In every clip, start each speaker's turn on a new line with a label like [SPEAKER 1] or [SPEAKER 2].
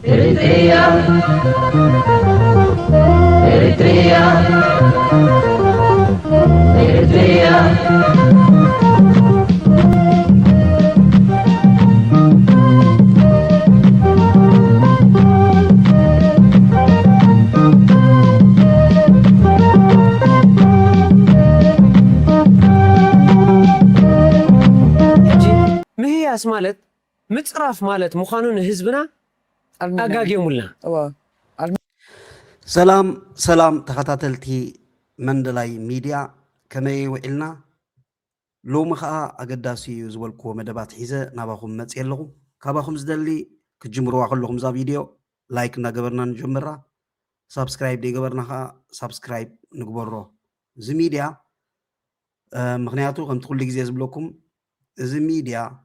[SPEAKER 1] إريتريا إريتريا إريتريا
[SPEAKER 2] مهياس مالت متصرف مالت مخانون حزبنا أجاجيمولنا
[SPEAKER 3] سلام تخاتلتي مندلاي ميديا كما يوعلنا لو مخا أقداسي زولكو مدبات حيزة ناباكم متسيلغو كاباكم زدلي كجمروا عقلكم زا فيديو لايك نقبرنا نجمرا سابسكرايب دي قبرنا سابسكرايب نقبرو زي ميديا مغنياتو كم تقول لك زي زبلوكم زي ميديا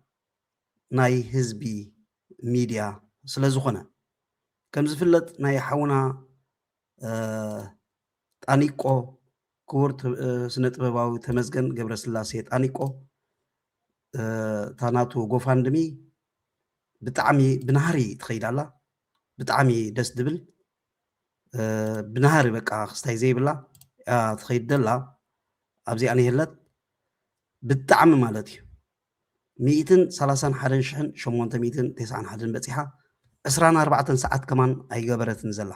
[SPEAKER 3] ناي حزبي ميديا سلازوخنا كم زفلت ناي حونا طانيقو كورت سنة طباباوي تمزገን ገብረስላሴ ጣኒቆ ታናቱ ጎፋንድሚ ብጣዕሚ ብናሃሪ ትኸይዳላ ብጣዕሚ ደስ ድብል ብናሃሪ በቃ ክስታይ ዘይብላ ትኸይደላ ኣብዚኣ ነህለት ብጣዕሚ ማለት እዩ 131,891 በፂሓ 24 ሰዓት ከማን ኣይገበረትን ዘላ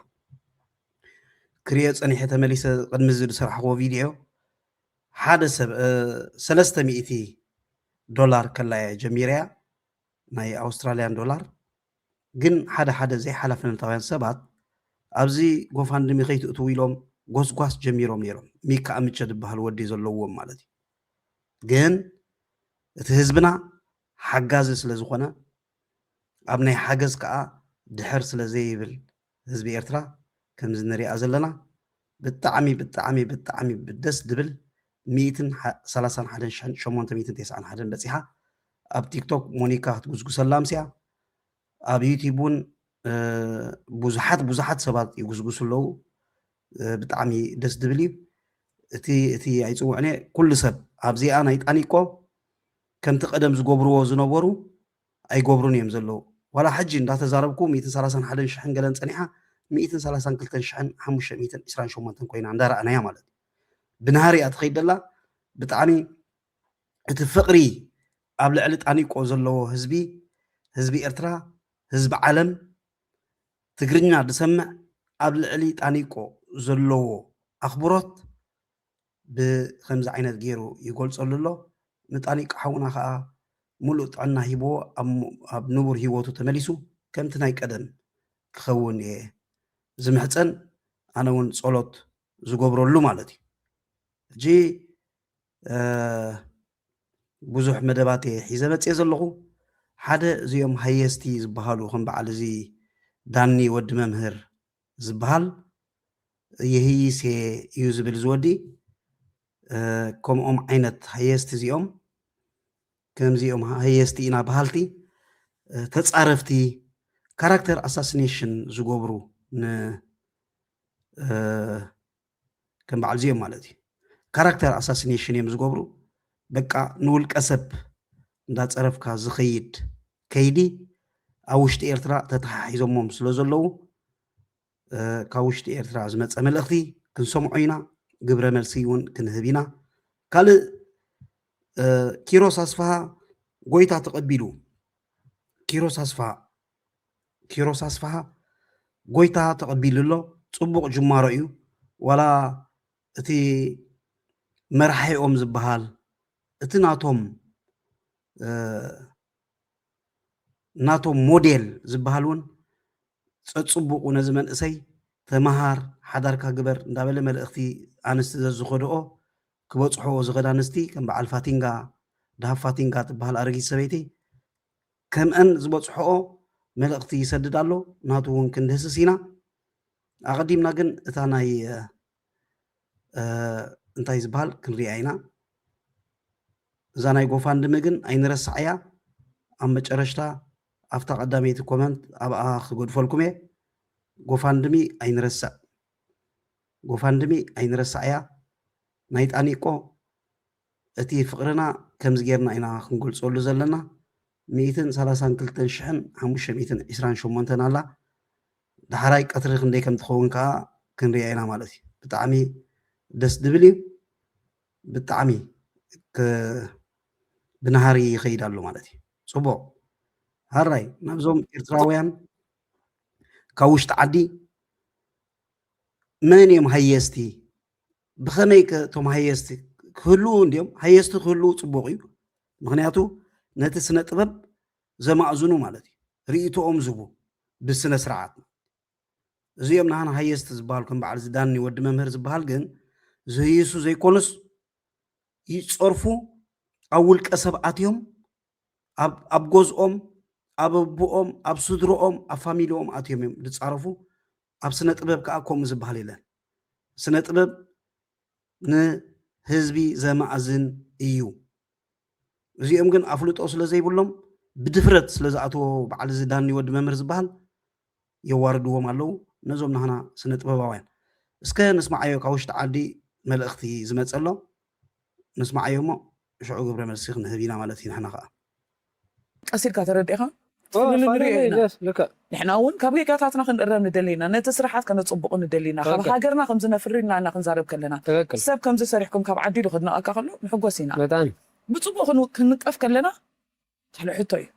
[SPEAKER 3] كريا صنيحة تمليس قد مزد سرحه فيديو حادث 300 دولار كلا جميريا ناي أستراليان دولار جن حدا زي حلفنا طبعا سبات أبزي قفان دمي خيط أطويلهم قوس جميرهم نيرهم ميكا أمتشد بهالودي زلوهم مالتي جن تهزبنا حجاز سلزخنا أبني حجز كأ دحر سلزي بالهزب إرترا كم زنري أزلنا بالطعمي بالدس دبل 131,891 بسيحة أب تيك توك مونيكا تقول سلام سيا أب يوتيوبون بوزحات سبات يقول له بالطعمي دس دبلي تي عيسو يعني كل سب أبزي أنا يتأنيكو كم تقدم زجبرو زنبرو أي جبروني يمزلو ولا حج إن ده تزاربكم 131 قلنا صنيحة 132,520 كوين عندها أنا يا مالد بنهاري أتخيل الله بتعني تفقري قبل علت أني قوزلو هزبي إرترا هزب عالم تقرننا دسمع قبل علت أني قوزلو أخبرات بخمس عينات جيرو يقول صلى الله نتأني حونا خا ملوت عنا هيبو أب نور هيبو تتملسو كم تنايك أدن خون إيه زمحتن أنا ون صلوت زجبرو له مالتي جي بزح مدباتي حزبت يزلقو حدا زيهم هيستي زبهالو خم بعد زي داني ود ممهر زبهال يهي سي يوزبل زودي كم عينت هيستي زيهم كم زيهم هيستي إنا بهالتي تتصرفتي كاركتر أساسينيشن زجبرو ن كم بعزيهم مالتي كاركتر أساسينيشن يم زجبرو بقى نقول كسب دا تصرف كزخيد كيدي أوشت إيرترا تتحيزهم سلوزلو كاوشت إيرترا زمت أمل أختي كنسمعينا قبر ملسيون كنهبينا قال كيروس أصفها قويتا تقبلو كيروس أصفها قويتا تقبل له صبغ جمارو እዩ ولا እቲ መርሓይኦም ዝበሃል እቲ ናቶም ሞዴል ዝበሃልውን ፀፅቡቁ ነዚ መንእሰይ ተመሃር ሓዳርካ ግበር እንዳበለ መልእኽቲ ኣንስቲ ዘዝኸድኦ ክበፅሖ ዝኸዳ ኣንስቲ ከም በዓል ፋቲንጋ ዳሃብ ፋቲንጋ ትበሃል ኣረጊት ሰበይቲ ከምአን ዝበፅሖኦ መልእኽቲ ይሰድድ ኣሎ ናቱ እውን ክንድህስስ ኢና أقدمنا جن ثاني انتهي زبال كل ريعينا زانا يقوفان دمجن أين رسعيا أم بتشرشتا أفتح قدامي تكومنت أبا أخ قد فولكمي قوفان دمي أين رسعيا نايت أنيكو أتي فقرنا كم زجرنا إنا خنقول صلوا زلنا 130 شحن 520 شو منتنا لا دحراي قطر خندي كم تخون كا كنري عينا مالتي بتعمي دس دبلي بتعمي ك بنهاري يخيدالو مالتي صبو هراي نبزوم إرتراويان كاوش تعدي من يوم هيستي بخميك توم هيستي كلو اليوم هيستي كلو صبوغي مغنياتو نتسنة طبب زما أزنو مالتي ريتو أم زبو بالسنة سرعات زيوم نحن هيست زبال كم بعد زداني ود ممهر زبال جن زيسو زي كونس يتصرفو أول كسب أتيهم أب جوزهم أب بوهم أب صدرهم أب فاميلهم أتيهم لتصرفوا أب سنة طبب كأكم زبال لنا سنة طبب ن هزبي زما أزن إيو زيوم جن أفلت أصل زي بقولهم بدفرت سلزاتو بعد زداني ود ممهر زبال يواردوهم علو نزوم نحنا سنة طبباوين اسكا نسمع أيو كاوش تعدي ملأختي زمت الله نسمع أيو ما شعو قبل مرسيخ نهبينا مالتي نحنا خا
[SPEAKER 4] أصير كاترديها
[SPEAKER 2] لك
[SPEAKER 4] نحن أول كابي كاتاتنا خنقرب ندلينا نتسرحات كانت تصبقوا ندلينا خاب هاجرنا خمس نفرنا أنا خنزارب كلنا السبب كم زي سريحكم كاب عدي لخدنا أكا خلو نحقوسينا
[SPEAKER 2] بتان
[SPEAKER 4] بتصبقوا كنقف كلنا حلو حطي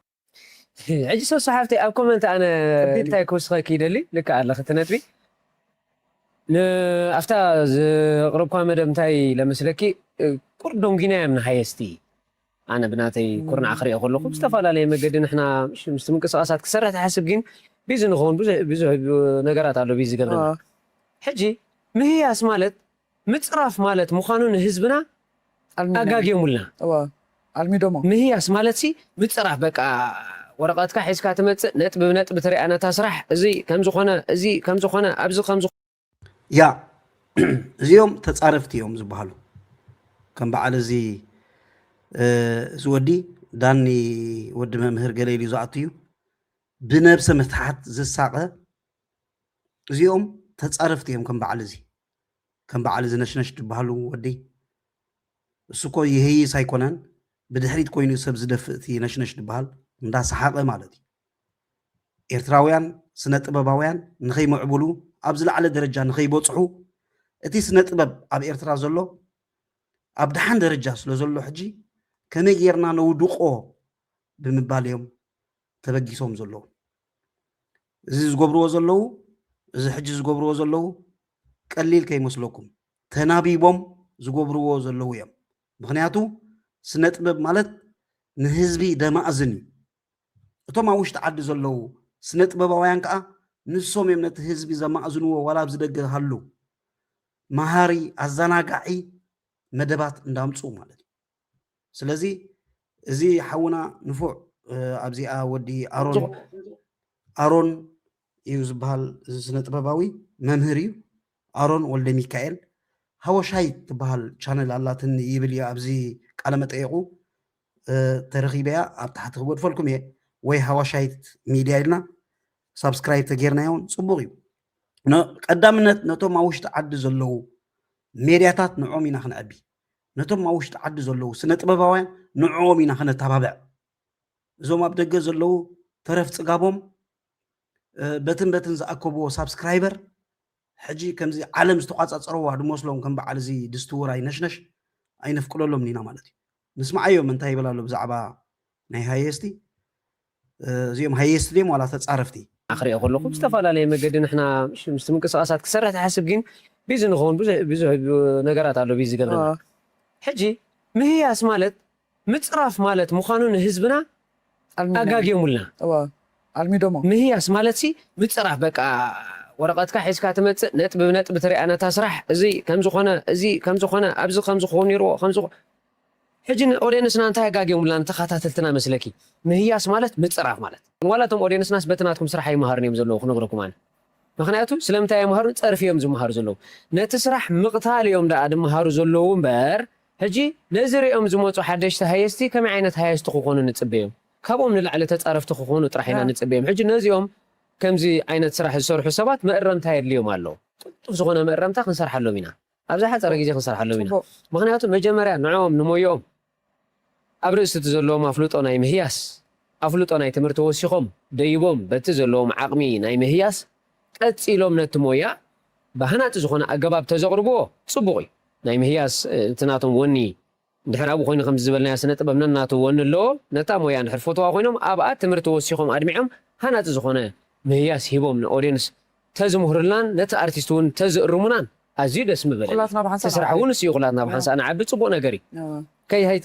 [SPEAKER 2] عجي سو صحافتي أب كومنت أنا بيتاي كوس خاكي دلي لك على ختنتبي أفتا قرب كام مدام تاي لمسلكي كردون جينا من هايستي أنا بناتي كورنا آخري أقول لكم استفاد عليه مجد إحنا مش ممكن ساعات كسرت حسب جين بيزن غون بيزو نجارات على بيزي قبلنا حجي ما هي أسمالت متصرف مالت مخانون هزبنا أجاج يومنا
[SPEAKER 4] الميدومو
[SPEAKER 2] ما هي أسمالتي متصرف بك ورقاتك حيس كاتمت نت بطريقة أنا تسرح زي كم زخانة زي كم زخانة أبز كم زخانة
[SPEAKER 3] يا زيوم تتصرفت يوم زبالو كم بعد زي زودي داني ود ممهر قليلي زعطيو بنفس متحت زي الساقة زيوم تتصرفت يوم كم بعد زي نشنش تبهالو ودي السوكو يهي سايكونان بدحريت كوينو يسب زدفتي نشنش تبهال ندا سحاقة مالتي إرتراويان سنة طبباويان نخي معبولو أبزل على درجة نخي بوصحو اتي سنة طبب أب إرترا زلو أب دحان درجة سلو زلو حجي كما غيرنا نودقو بمبال يوم تبقيسهم زلو زي زقبرو زلو زي حجي زقبرو زلو قليل كي مسلوكم تنابيبهم زقبرو زلو يوم مخنياتو سنة طبب مالت نهزبي دما أزني እቶም ኣብ ውሽጢ ዓዲ ዘለዉ ስነ ጥበባውያን ከዓ ንሶም እዮም ነቲ ህዝቢ ዘማእዝንዎ ዋላ ብዝደገ ሃሉ መሃሪ ኣዘናጋዒ መደባት እንዳምፁ ማለት እዩ ስለዚ እዚ ሓውና ንፉዕ ኣብዚኣ ወዲ ኣሮን እዩ ዝበሃል ስነ ጥበባዊ መምህር እዩ ኣሮን ወልደ ሚካኤል ሃወሻይ ትበሃል ቻነል ኣላትን ይብል እዩ ኣብዚ ቃለ መጠይቁ ተረኺበያ ኣብ ታሕቲ ክወድፈልኩም እየ ወይ ሃዋሻይት ሚድያ ኢልና ሰብስክራይብ ተጌርናዮን ፅቡቅ እዩ ቀዳምነት ነቶም ኣብ ውሽጢ ዓዲ ዘለዉ ሜድያታት ንዖም ኢና ክንዕቢ ነቶም ኣብ ውሽጢ ዓዲ ዘለዉ ስነ ጥበባውያን ንዖም ኢና ክነተባብዕ እዞም ኣብ ደገ ዘለዉ ተረፍ ፅጋቦም በትን ዝኣከብዎ ሳብስክራይበር ሕጂ ከምዚ ዓለም ዝተቋፃፀረዋ ድመስሎም ከም በዓል እዚ ድስቲ ውራይ ነሽነሽ ኣይነፍቅለሎም ኒና ማለት እዩ ንስማዓዮም እንታይ ይበላሉ ብዛዕባ ናይ ሃየስቲ زيهم هيست ليم ولا تتصرفتي
[SPEAKER 2] آخري أقول لكم استفاد عليه مجد إحنا مش ممكن ساعات كسرت حسب جين بيزن غون بيزو نجارات على بيزي قبلنا حجي ما هي أسمالت متصرف مالت مخانون هزبنا أجاج يومنا
[SPEAKER 4] الميدومو
[SPEAKER 2] ما هي أسمالتي متصرف بك ورقاتك حيس كاتمت نت بطريقة أنا تسرح زي كم زخانة أبز كم زخون يرو خم زخ حجين أودينس نانتا أجاج يومنا أنت خاتلتنا مسلكي ما هي أسمالت متصرف مالت ولا توم أودينس ناس بتناتكم سرح أي مهارني مزلوا خنقركم أنا مخناتو سلمت أي مهار تعرف يوم زم مهار زلوا نتسرح مقتال يوم ده عدم مهار زلوا بار هجي نزر يوم زموت وحدش تهيستي كم عينة هيست تخوخون نتسبيهم كابو من العلة تعرف تخوخون وطرحينا نتسبيهم حجي نز يوم كم زي عينة سرح السور حسابات ما قرمت هاي اليوم قالوا تفسخونا ما قرمتها خنسرح له منا أبزح ترى جيزي خنسرح له منا مخناتو مجمرة نعوم نمو يوم أبرز تزلوا مفلوط أنا مهياس أفلوط أنا تمرت وسخهم ديبهم بتزلوا عقمي ناي مهياس ቀፂሎም ነቲ ሞያ ባህናት ዝኾነ ኣገባብ ተዘቕርብዎ ፅቡቕ እዩ ናይ ምሕያስ እንትናቶም ወኒ ድሕር ኣብኡ ኮይኑ ከም ዝበልና ስነ ጥበብ ነናቱ ወኒ ኣለዎ ነታ ሞያ ንድሕር ፈትዋ ኮይኖም ኣብኣ ትምህርቲ ወሲኾም ኣድሚዖም ሃናፂ ዝኾነ ምሕያስ ሂቦም ንኦድየንስ ተዝምህሩላን ነቲ ኣርቲስት እውን ተዝእርሙናን ኣዝዩ ደስ ምበለ ስራሕ እውን እስዩ ኩላትና ብሓንሳእ ንዓቢ ፅቡቕ ነገር እዩ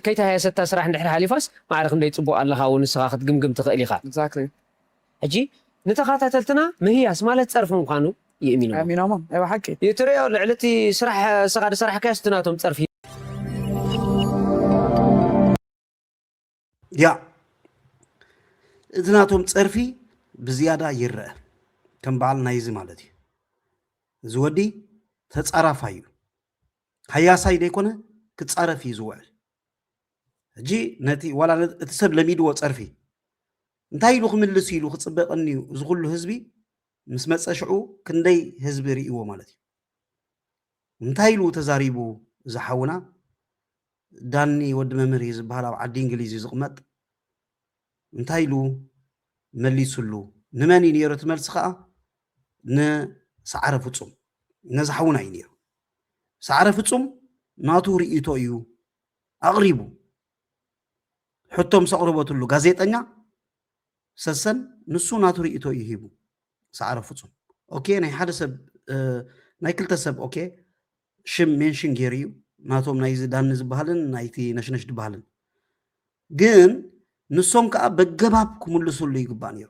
[SPEAKER 2] ከይተሃያሰታ ስራሕ እንድሕር ሓሊፋስ ማዕረ ክንደይ ፅቡቕ ኣለኻ እውን ንስኻ ክትግምግም ትኽእል ኢኻ ሕጂ ንተኸታተልትና ምሕያስ ማለት ፀርፊ ምዃኑ ይእሚኖም ትሪኦ ልዕሊ እቲ ስራሕ ስኻ ድስራሕ ስትናቶም ፀርፊ
[SPEAKER 3] ያ እቲ ናቶም ፀርፊ ብዝያዳ ይርአ ከም በዓል ናይዚ ማለት እዩ እዚ ወዲ ተፃራፋ እዩ ሃያሳይ ደይኮነ ክፃረፍ እዩ ዝውዕል ሕጂ ነቲ ዋላ እቲ ሰብ ለሚድዎ ፀርፊ እንታይ ኢሉ ክምልስ ኢሉ ክፅበቐኒ እዩ እዚ ኩሉ ህዝቢ ምስ መፀ ሽዑ ክንደይ ህዝቢ ርእይዎ ማለት እዩ እንታይ ኢሉ ተዛሪቡ ዝሓውና ዳኒ ወዲ መምህር እዩ ዝበሃል ኣብ ዓዲ እንግሊዝ እዩ ዝቕመጥ እንታይ ኢሉ መሊሱሉ ንመን እዩ ነይሩ እቲ መልሲ ከዓ ንሰዓረ ፍፁም ነዚ ሓውና እዩ ነይሩ ሰዓረ ፍፁም ናቱ ርእይቶ እዩ ኣቕሪቡ ሕቶም ዘቕርበትሉ ጋዜጠኛ ሰሰን ንሱ ናቱ ርእይቶ እዩ ሂቡ ሰዓረ ፍፁም ኦኬ ናይ ሓደ ሰብ ናይ ክልተ ሰብ ኦኬ ሽም ሜንሽን ገይሩ እዩ ናቶም ናይዚ ዳኒ ዝበሃልን ናይቲ ነሽነሽ ዝበሃልን ግን ንሶም ከዓ በገባብ ክምልሱሉ ይግባእ ነይሩ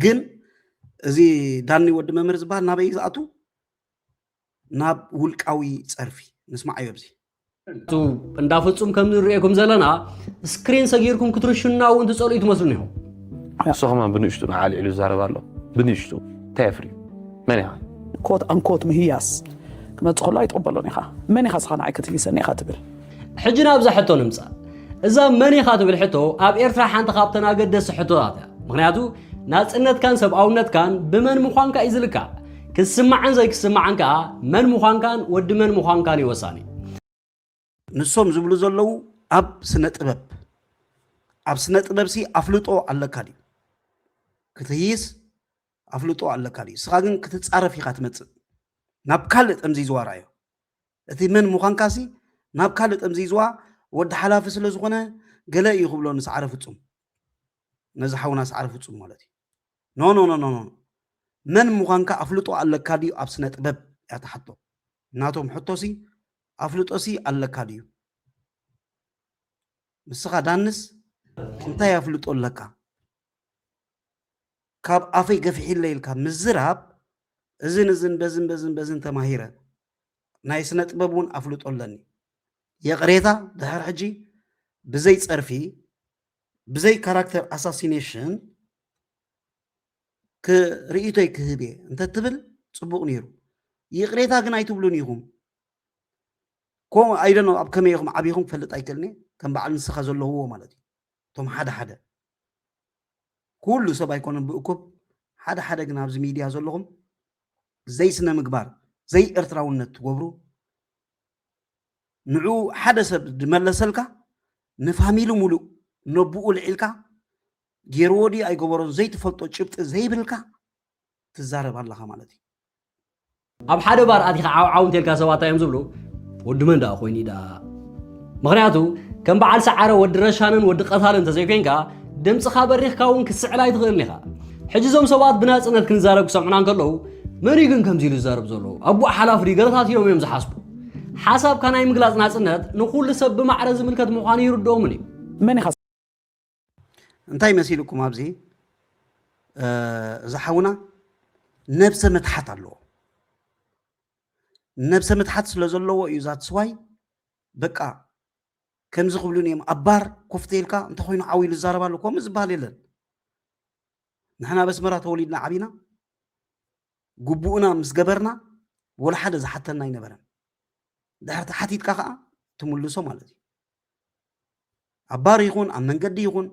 [SPEAKER 3] ግን እዚ ዳኒ ወዲ መምህር ዝበሃል ናበይ ዝኣቱ ናብ ውልቃዊ ፀርፊ ንስማዕ እዩ ኣብዚ
[SPEAKER 5] እንዳፍፁም ከም ንሪኤኩም ዘለና ስክሪን ሰጊርኩም ክትርሽና እውን ትፀልኡ ትመስሉን ኢኹም
[SPEAKER 6] ንስኹም ብንእሽቱ ንዓሊዕሉ ዝዛረብ ኣሎ ብንእሽቱ እንታይ የፍርዩ መን ኢኻ
[SPEAKER 4] ኮት ኣንኮት ምሕያስ ክመፅእ ከሎ ኣይትቕበሎን ኢኻ መን ኢኻ ስኻ ንዓይ ክትህይሰኒ ኢኻ ትብል
[SPEAKER 5] ሕጂ ናብዛ ሕቶ ንምፃእ እዛ መን ኢኻ ትብል ሕቶ ኣብ ኤርትራ ሓንቲ ካብተን ኣገደሲ ሕቶታት እያ ምክንያቱ ናፅነትካን ሰብኣውነትካን ብመን ምዃንካ እዩ ዝልካዕ ክስማዓን ዘይክስማዓን ከዓ መን ምዃንካን ወዲ መን ምዃንካን ይወሳኒ
[SPEAKER 3] ንሶም ዝብሉ ዘለዉ ኣብ ስነ ጥበብ ሲ ኣፍልጦ ኣለካ ድዩ ክትህይስ ኣፍልጦ ኣለካ ድዩ ስኻ ግን ክትፃረፍ ኢኻ ትመፅእ ናብ ካልእ ጠምዚዝዋ ራእዮ እቲ መን ምዃንካ ሲ ናብ ካልእ ጠምዚዝዋ ወዲ ሓላፊ ስለ ዝኾነ ገለ እዩ ክብሎ ንሰዓረ ፍፁም ነዚ ሓውና ሰዓረ ፍፁም ማለት እዩ ኖ መን ምዃንካ ኣፍልጦ ኣለካ ድዩ ኣብ ስነ ጥበብ እያ ተሓቶ ናቶም ሕቶሲ ኣፍልጦሲ ኣለካ ድዩ ንስኻ ዳንስ እንታይ ኣፍልጦ ኣለካ ካብ ኣፈይ ገፊሒለ ኢልካ ምዝራብ እዝን በዝን ተማሂረ ናይ ስነ ጥበብ እውን ኣፍልጦ ኣለኒ የቕሬታ ድሕር ሕጂ ብዘይ ፀርፊ ብዘይ ካራክተር ኣሳሲኔሽን ክርእቶይ ክህብ እየ እንተትብል ፅቡቕ ነይሩ ይቕሬታ ግን ኣይትብሉን ኢኹም ኣይደኖ ኣብ ከመይ ኢኹም ዓብይኹም ክፈልጥ ኣይክእልኒ ከም በዓል ንስኻ ዘለውዎ ማለት እዩ እቶም ሓደ ኩሉ ሰብ ኣይኮነን ብእኩብ ሓደ ግን ኣብዚ ሚድያ ዘለኹም ዘይ ስነ ምግባር ዘይ ኤርትራውነት ትገብሩ ንዑ ሓደ ሰብ ድመለሰልካ ንፋሚሉ ሙሉእ ነብኡ ልዒልካ ገይርዎ ድዩ ኣይገበሮን ዘይትፈልጦ ጭብጢ ዘይብልካ ትዛረብ ኣለኻ ማለት እዩ
[SPEAKER 5] ኣብ ሓደ ባር ኣቲኻ ዓውዓው እንተልካ ሰባት እዮም ዝብሉ ወዲ መንዳ ኮይኑ ዳ ምክንያቱ ከም በዓል ሰዓረ ወዲ ረሻንን ወዲ ቀታልን ተዘይኮንካ ድምፅኻ በሪኽካ እውን ክስዕላ ኣይትኽእልን ኢኻ ሕጂ እዞም ሰባት ብናፅነት ክንዛረብ ክሰምዑና ከለዉ መን እዩ ግን ከምዚ ኢሉ ዝዛረብ ዘሎ ኣቡእ ሓላፍ ዲ ገለታት እዮም ዝሓስቡ ሓሳብካ ናይ ምግላፅ ናፅነት ንኩሉ ሰብ ብማዕረ ዝምልከት ምዃኑ ይርድኦምን እዩ
[SPEAKER 4] መን ኢኻ
[SPEAKER 3] እንታይ መሲልኩም ኣብዚ ዝሓውና ነብሰ ምትሓት ኣለዎ ነብሰ ምትሓት ስለ ዘለዎ እዩ ዛት ስዋይ በቃ ከምዚ ክብሉን እዮም ኣባር ኮፍቴልካ እንተኮይኑ ዓዊሉ ዝዛረብ ኣሎ ከምኡ ዝበሃል የለን ንሕና በስመራ ተወሊድና ዓቢና ግቡእና ምስ ገበርና ወላ ሓደ ዝሓተና ኣይነበረን ድሕሪ ተሓቲትካ ከዓ ትምልሶ ማለት እዩ ኣባር ይኹን ኣብ መንገዲ ይኹን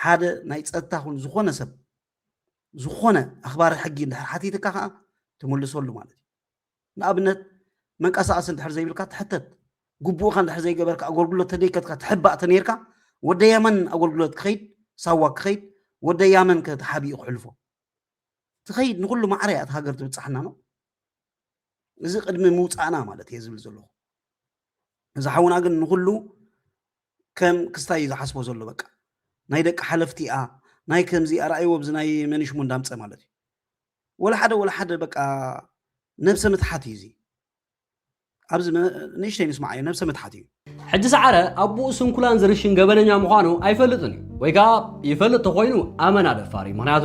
[SPEAKER 3] ሓደ ናይ ፀጥታ ይኹን ዝኾነ ሰብ ዝኾነ ኣኽባሪ ሕጊ እንድሕር ሓቲትካ ከዓ ትምልሰሉ ማለት እዩ ንኣብነት መንቀሳቐሲ እንድሕር ዘይብልካ ትሕተት ግቡእኻ እንድሕር ዘይገበርካ ኣገልግሎት ተደይከትካ ትሕባእተ ነርካ ወደ የመን ኣገልግሎት ክኸይድ ሳዋ ክኸይድ ወደ ያመን ከተሓቢኡ ክሕልፎ تخيل نقول له معرية هاجر تبتصحنا نو إذا قدم موتانا مالت يزبل زلو إذا حاولنا أقول نقول له كم كستاي إذا حسبه زلو بقى نايدك حلفتي ناي كم زي أرأي وبز ناي منيش من دامت مالتي ولا حدا بقى نفس متحاتي زي أبز نيش تاني اسمعي نفس متحاتي
[SPEAKER 5] ሕጂ ሰዓረ ኣቦኡ ስንኩላን ዝርሽን ገበነኛ ምዃኑ ኣይፈልጥን እዩ ወይ ከዓ ይፈልጥ ተኮይኑ ኣመና ደፋሪ ምክንያቱ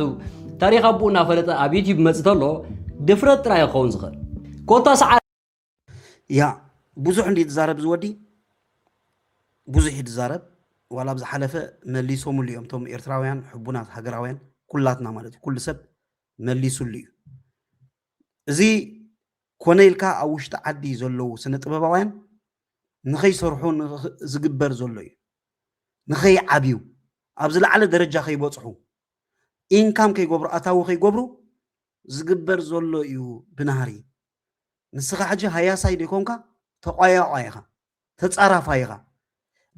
[SPEAKER 5] ታሪክ ኣቦኡ እናፈለጠ ኣብ ዩቲዩብ መፅእ ተሎ ድፍረት ጥራይ ክኸውን ዝኽእል ኮታ ሰዓረ
[SPEAKER 3] ያ ብዙሕ እንዴት ዝዛረብ ዝወዲ ብዙሕ ይዛረብ ዋላ ብዝሓለፈ መሊሶሙሉ እዮም ቶም ኤርትራውያን ሕቡናት ሃገራውያን ኩላትና ማለት እዩ ኩሉ ሰብ መሊሱሉ እዩ እዚ ኮነ ኢልካ ኣብ ውሽጢ ዓዲ ዘለዉ ስነ ጥበባውያን ንኸይሰርሑ ዝግበር ዘሎ እዩ ንኸይዓብዩ ኣብ ዝለዓለ ደረጃ ከይበፅሑ ኢንካም ከይገብሩ ኣታዊ ከይገብሩ ዝግበር ዘሎ እዩ ብናሃሪ ንስኻ ሕጂ ሃያሳይ ደይኮንካ ተቋያቋ ኢኻ ተፃራፋ ኢኻ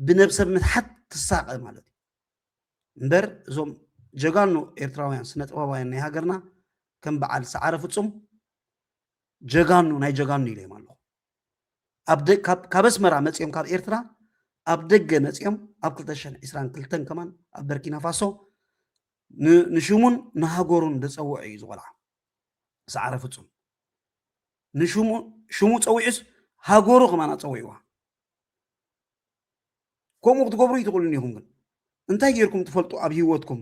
[SPEAKER 3] ብነብሰብ ምትሓት ትሳቀ ማለት እዩ እምበር እዞም ጀጋኑ ኤርትራውያን ስነ ጥበባውያን ናይ ሃገርና ከም በዓል ሰዓረ ፍፁም ጀጋኑ ናይ ጀጋኑ ኢሎም ኣለኹ ካብ ኣስመራ መፅኦም ካብ ኤርትራ ኣብ ደገ መፅኦም ኣብ 2022 ከማን ኣብ በርኪና ፋሶ ንሽሙን ንሃገሩን ዝፀውዑ እዩ ዝቆልዓ ሰዓረ ፍፁም ሽሙ ፀዊዑስ ሃገሩ ከማን ኣፀዊዕዋ ከምኡ ክትገብሩ ይትኽእሉን ኢኹም ግን እንታይ ጌርኩም ትፈልጡ ኣብ ሂወትኩም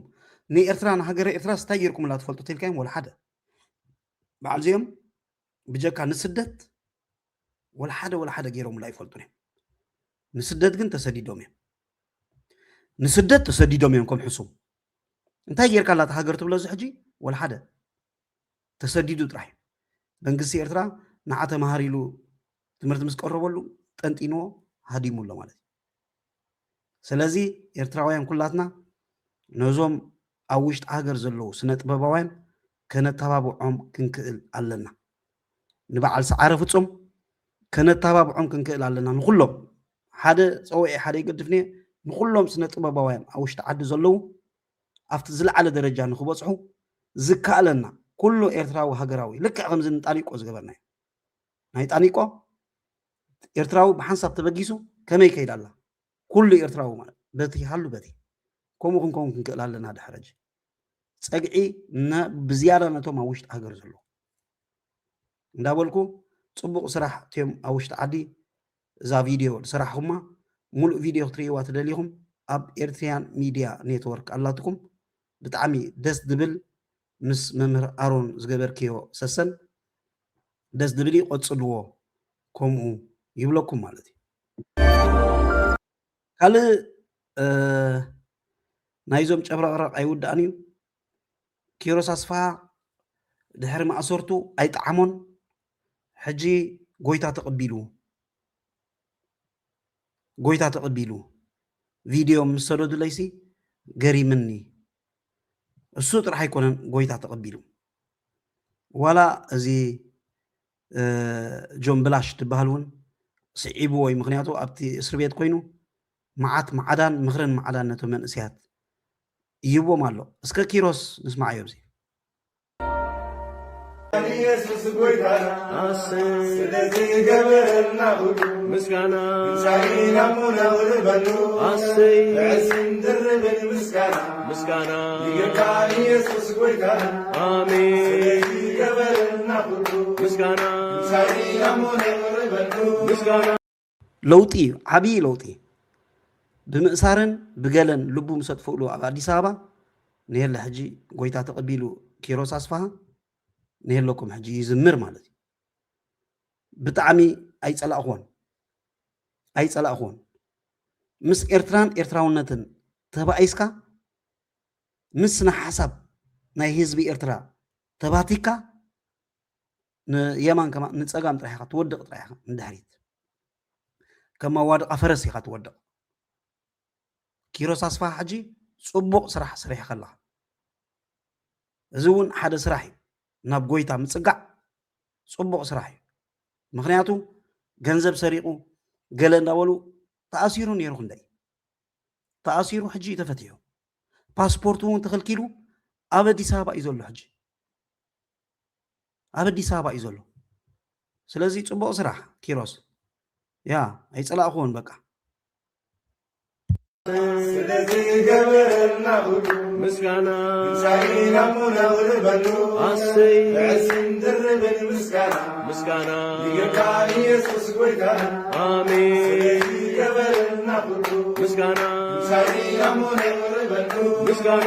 [SPEAKER 3] ንኤርትራ ንሃገረ ኤርትራ ስታይ ጌርኩም ላ ትፈልጡ ተልካዮም ወላ ሓደ በዓል እዚኦም ብጀካ ንስደት ولا حدا غيرهم لا يفلطون نسدد كن تسديدهم نسدد تسديدهم كم حسوم انت غير كلا تهاجر تبلا زحجي ولا حدا تسديدو طرح بنقسي ኤርትራ نعته مهاريلو ትምህርት ምስ ቀረበሉ ጠንጢኖ ሃዲሙሎ ማለት ስለዚ ኤርትራውያን ኩላትና ነዞም ኣብ ውሽጢ ሃገር ዘለዉ ስነ ጥበባውያን ከነተባብዖም ክንክእል ኣለና ንበዓል ሰዓረ ፍፁም ከነተባብዖም ክንክእል ኣለና ንኩሎም ሓደ ፀውዒ ሓደ ይገድፍኒ ንኩሎም ስነ ጥበባውያን ኣብ ውሽጢ ዓዲ ዘለዉ ኣብቲ ዝለዓለ ደረጃ ንክበፅሑ ዝከኣለና ኩሉ ኤርትራዊ ሃገራዊ ልክዕ ከምዚ ንጣኒቆ ዝገበርናዮ ናይ ጣኒቆ ኤርትራዊ ብሓንሳብ ተበጊሱ ከመይ ከይድ ኣላ ኩሉ ኤርትራዊ ማለት በቲ ሃሉ በቲ ከምኡ ክንክእል ኣለና ድሕረጅ ፀግዒ ብዝያዳ ነቶም ኣብ ውሽጢ ሃገር ዘለዉ እንዳበልኩ ፅቡቅ ስራሕ እትዮም ኣብ ውሽጢ ዓዲ እዛ ቪድዮ ዝስራሕኩማ ሙሉእ ቪድዮ ክትርእይዋ ትደሊኹም ኣብ ኤርትራያን ሚድያ ኔትወርክ ኣላትኩም ብጣዕሚ ደስ ዝብል ምስ መምህር ኣሮን ዝገበርክዮ ሰሰን ደስ ዝብል ይቆፅልዎ ከምኡ ይብለኩም ማለት እዩ ካልእ ናይዞም ጨብረቕረቕ ኣይውዳእን እዩ ኪሮስ ኣስፋ ድሕሪ ማእሰርቱ ኣይጠዓሞን ሕጂ ጎይታ ተቐቢሉ ቪድዮ ምስ ሰደዱ ለይሲ ገሪምኒ እሱ ጥራሕ ኣይኮነን ጎይታ ተቐቢሉ ዋላ እዚ ጆን ብላሽ ትበሃል እውን ስዒብዎ እዩ ምክንያቱ ኣብቲ እስር ቤት ኮይኑ መዓት ማዕዳን ምክርን ማዕዳን ነቶም መንእስያት ይህቦም ኣሎ እስከ ኪሮስ ንስማዕ እዮ ብዚ
[SPEAKER 7] ኢየሱስ ጎይታና ስለዚህ ገበርና ሁሉ ምስጋና እንሳይና ሙነውር በሉ ዕስን ድርብን ምስጋና ይገባል ኢየሱስ ጎይታና አሜን ስለዚህ ገበርና ሁሉ ምስጋና እንሳይና ሙነውር በሉ ምስጋና
[SPEAKER 3] ለውጢ ዓብይ ለውጢ ብምእሳርን ብገለን ልቡ ምሰጥፍእሉ ኣብ ኣዲስ ኣበባ ንየለ ሕጂ ጎይታ ተቐቢሉ ኪሮስ ኣስፋሃ ንየለኩም ሕጂ ይዝምር ማለት እዩ ብጣዕሚ ኣይፀላእኽዎን ምስ ኤርትራን ኤርትራውነትን ተባኢስካ ምስ ንሓሳብ ናይ ህዝቢ ኤርትራ ተባቲካ ንየማን ከማ ንፀጋም ጥራሕ ኢኻ ትወድቕ ጥራሕ ኢኻ ንድሕሪት ከማ ዋድቃ ፈረስ ኢኻ ትወድቕ ኪሮስ ኣስፋ ሕጂ ፅቡቕ ስራሕ ስሪሕ ከለኻ እዚ እውን ሓደ ስራሕ እዩ ናብ ጎይታ ምፅጋዕ ፅቡቕ ስራሕ እዩ ምክንያቱ ገንዘብ ሰሪቑ ገለ እንዳበሉ ተኣሲሩ ነይሩ ክንደይ ተኣሲሩ ሕጂ ተፈትሑ ፓስፖርቱ እውን ተኸልኪሉ ኣብ ኣዲስ ኣበባ እዩ ዘሎ ሕጂ ኣብ ኣዲስ ኣበባ እዩ ዘሎ ስለዚ ጽቡቕ ስራሕ ኪሮስ ያ ኣይጸላእኹን በቃ
[SPEAKER 7] ስለዚ ገበረልና ሁሉ ምስጋና ትንሣኤና ሙነውን በሉ አሰይ ዕስን ድርብን ምስጋና ይገባል ኢየሱስ ጐይታና አሜን ስለዚ ገበረልና ሁሉ ምስጋና ትንሣኤና ሙነውን በሉ ምስጋና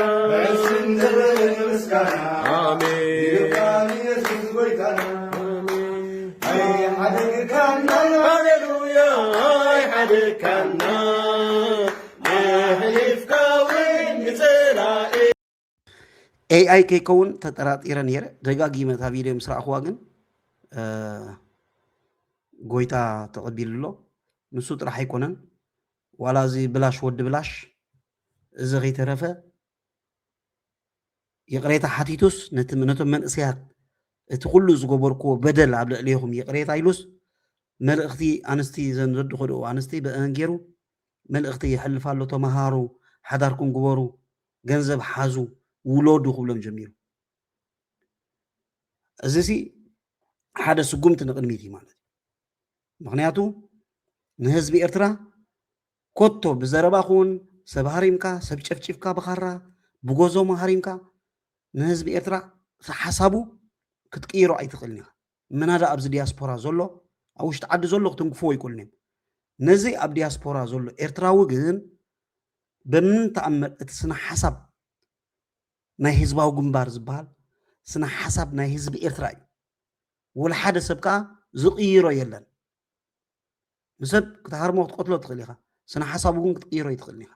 [SPEAKER 7] ዕስን ድርብን ምስጋና አሜን ይገባል ኢየሱስ ጐይታና አሜን አይ ሐደግካና ሃሌሉያ አይ ሐደግካና
[SPEAKER 3] ኤአይ ከይከውን ተጠራጢረ ነይረ ደጋጊመ እታ ቪድዮ ምስ ረኣኽዋ ግን ጎይታ ተቐቢሉሎ ንሱ ጥራሕ ኣይኮነን ዋላ እዚ ብላሽ ወዲ ብላሽ እዚ ከይተረፈ ይቕሬታ ሓቲቱስ ነቶም መንእሰያት እቲ ኩሉ ዝገበርክዎ በደል ኣብ ልዕሊኹም ይቕሬታ ኢሉስ መልእኽቲ ኣንስቲ ዘንረዲ ክድኡ ኣንስቲ ብአን ገይሩ መልእኽቲ ይሕልፋሎ ተመሃሩ ሓዳርኩም ግበሩ ገንዘብ ሓዙ ውሎዱ ክብሎም ጀሚሩ እዚ ሲ ሓደ ስጉምቲ ንቅድሚት እዩ ማለት ምክንያቱ ንህዝቢ ኤርትራ ኮቶ ብዘረባኹን ሰብ ሃሪምካ ሰብ ጨፍጭፍካ ብኻራ ብጎዞም ሃሪምካ ንህዝቢ ኤርትራ ሓሳቡ ክትቅይሮ ኣይትኽእልን ኢኻ ምናዳ ኣብዚ ዲያስፖራ ዘሎ ኣብ ውሽጢ ዓዲ ዘሎ ክትንግፍዎ ይክእሉን እዮም ነዚ ኣብ ዲያስፖራ ዘሎ ኤርትራዊ ግን በምን ተኣምር እቲ ስነ ሓሳብ ናይ ህዝባዊ ግንባር ዝበሃል ስነ ሓሳብ ናይ ህዝቢ ኤርትራ እዩ ወላ ሓደ ሰብ ከዓ ዝቕይሮ የለን ምሰብ ክትሃርሞ ክትቆትሎ ትኽእል ኢኻ ስነ ሓሳቡ ግን ክትቅይሮ ይትኽእልን ኢኻ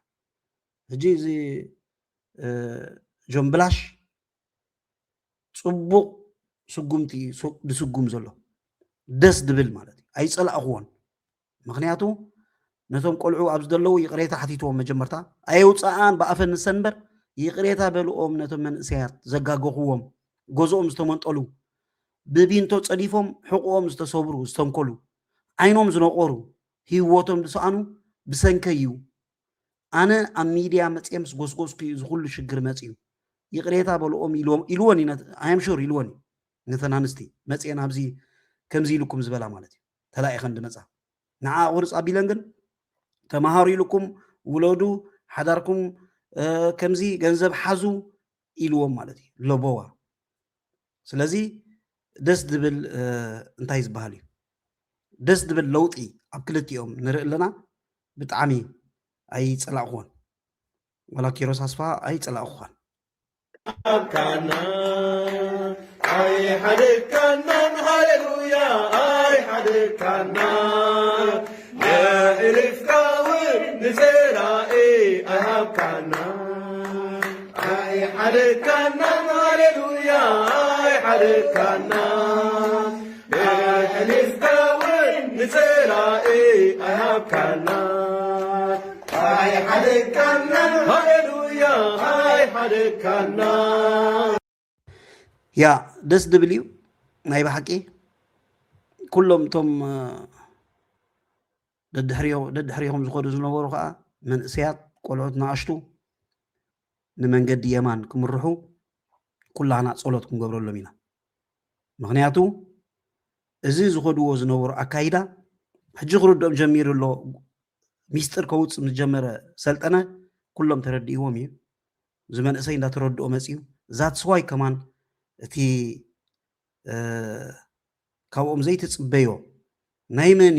[SPEAKER 3] ሕጂ እዚ ጆምብላሽ ጽቡቕ ስጉምቲ ድስጉም ዘሎ ደስ ድብል ማለት እዩ ኣይጸላእኽዎን ምክንያቱ ነቶም ቆልዑ ኣብ ዝደለዉ ይቕሬታ ሓቲትዎም መጀመርታ ኣየውፃኣን ብኣፈን ሰንበር ይቕሬታ በልኦም ነቶም መንእሰያት ዘጋገኽዎም ገዝኦም ዝተመንጠሉ ብቢንቶ ጸዲፎም ሕቁኦም ዝተሰብሩ ዝተንከሉ ዓይኖም ዝነቆሩ ህይወቶም ዝሰኣኑ ብሰንከ እዩ ኣነ ኣብ ሚድያ መፅየ ምስ ጎስጎስኩ እዩ ዝኩሉ ሽግር መፅዩ ይቕሬታ በልኦም ኢልዎን ኣምሹር ኢልዎን ነተን ኣንስቲ መፅየን ኣብዚ ከምዚ ኢልኩም ዝበላ ማለት እዩ ተላኢኸን ድመፃ ንዓ ቁርፅ ኣቢለን ግን ተመሃሩ ኢልኩም ውለዱ ሓዳርኩም ከምዚ ገንዘብ ሓዙ ኢልዎም ማለት እዩ ለቦዋ ስለዚ ደስ ድብል እንታይ ዝበሃል እዩ ደስ ድብል ለውጢ ኣብ ክልቲኦም ንርኢ ኣለና ብጣዕሚ ኣይፀላእኽዎን ዋላ ኪሮስ ኣስፋ ኣይፀላእኽኳን
[SPEAKER 7] ካና ኣይ ሓደካና ሃሌሉያ ኣይ ሓደካና የእልፍካውን ንዘራኤ ኣይሃብካና ኣይ ሓደካና ሃሌሉያ ኣይ ሓደካና የእልፍካውን ንዘራኤ ኣይሃብካና ኣይ ሓደካና ሃሌሉያ ኣይ ሓደካና
[SPEAKER 3] ያ ደስ ድብል እዩ ናይ ብሓቂ ኩሎም እቶም ደድሕሪኦም ዝኸዱ ዝነበሩ ከዓ መንእሰያት ቆልዑት ንኣሽቱ ንመንገዲ የማን ክምርሑ ኩላና ጸሎት ክንገብረሎም ኢና ምክንያቱ እዚ ዝኸድዎ ዝነበሩ ኣካይዳ ሕጂ ክርድኦም ጀሚሩ ኣሎ ሚስጥር ከውፅእ ምጀመረ ሰልጠነ ኩሎም ተረዲእዎም እዩ እዚ መንእሰይ እንዳተረድኦ መፅዩ ዛትስዋይ ከማን እቲ ካብኦም ዘይትፅበዮ ናይ መን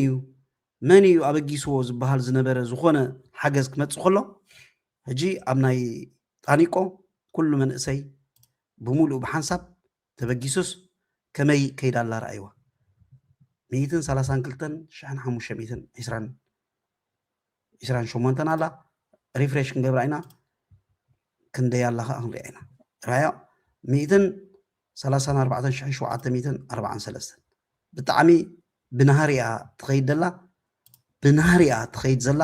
[SPEAKER 3] እዩ ኣበጊስዎ ዝበሃል ዝነበረ ዝኾነ ሓገዝ ክመፅእ ከሎ ሕጂ ኣብ ናይ ጣኒቆ ኩሉ መንእሰይ ብሙሉእ ብሓንሳብ ተበጊሱስ ከመይ ከይዳላ ረኣይዋ 132,528 ኣላ ሪፍሬሽ ክንገብራ ኢና ክንደይ ኣላ ከዓ ክንሪኣ ኢና ራያ 134,743 ብጣዕሚ ብናሃሪኣ ትኸይድ ዘላ ብናሃሪኣ ትኸይድ ዘላ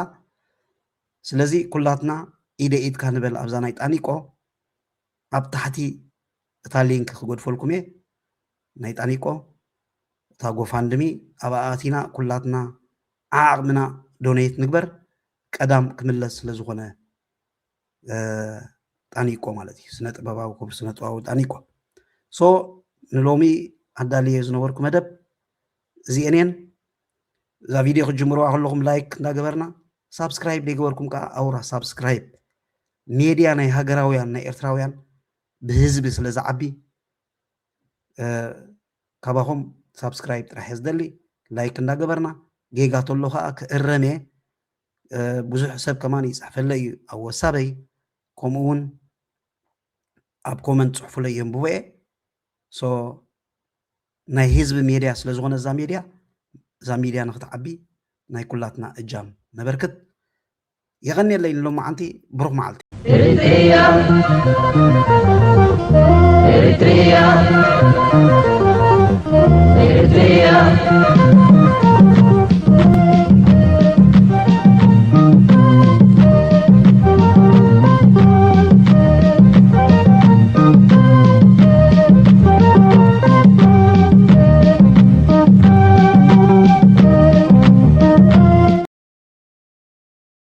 [SPEAKER 3] ስለዚ ኩላትና ኢደ ኢድካ ንበል ኣብዛ ናይ ጣኒቆ ኣብ ታሕቲ እታ ሊንክ ክጎድፈልኩም እየ ናይ ጣኒቆ እታ ጎፋንድሚ ኣብ ኣቲና ኩላትና ዓቕምና ዶኔት ንግበር ቀዳም ክምለስ ስለዝኾነ ጣኒቆ ማለት እዩ ስነ ጥበባዊ ጣኒቆ ሶ ንሎሚ عدالية زنوركم مدب زينين ذا فيديو خجمروا أخلوكم لايك دا قبرنا سابسكرايب لي قبركم كا أورا سابسكرايب ميديا ناي هاقراويان ناي إرتراويان بهزب سلزا عبي كاباهم سابسكرايب راح يزدلي لايك دا قبرنا جيغاتو اللوخا كإرمي بزح حساب كمان يصحف لي أو وسابي كومون أب كومنت صحفوا لي ينبوئي سو ناي هزب ميديا سلزغون الزا ميديا نختعبي ناي كلاتنا إجام نبركت يغني اللي لو معنتي بروح معلتي
[SPEAKER 1] إريتريا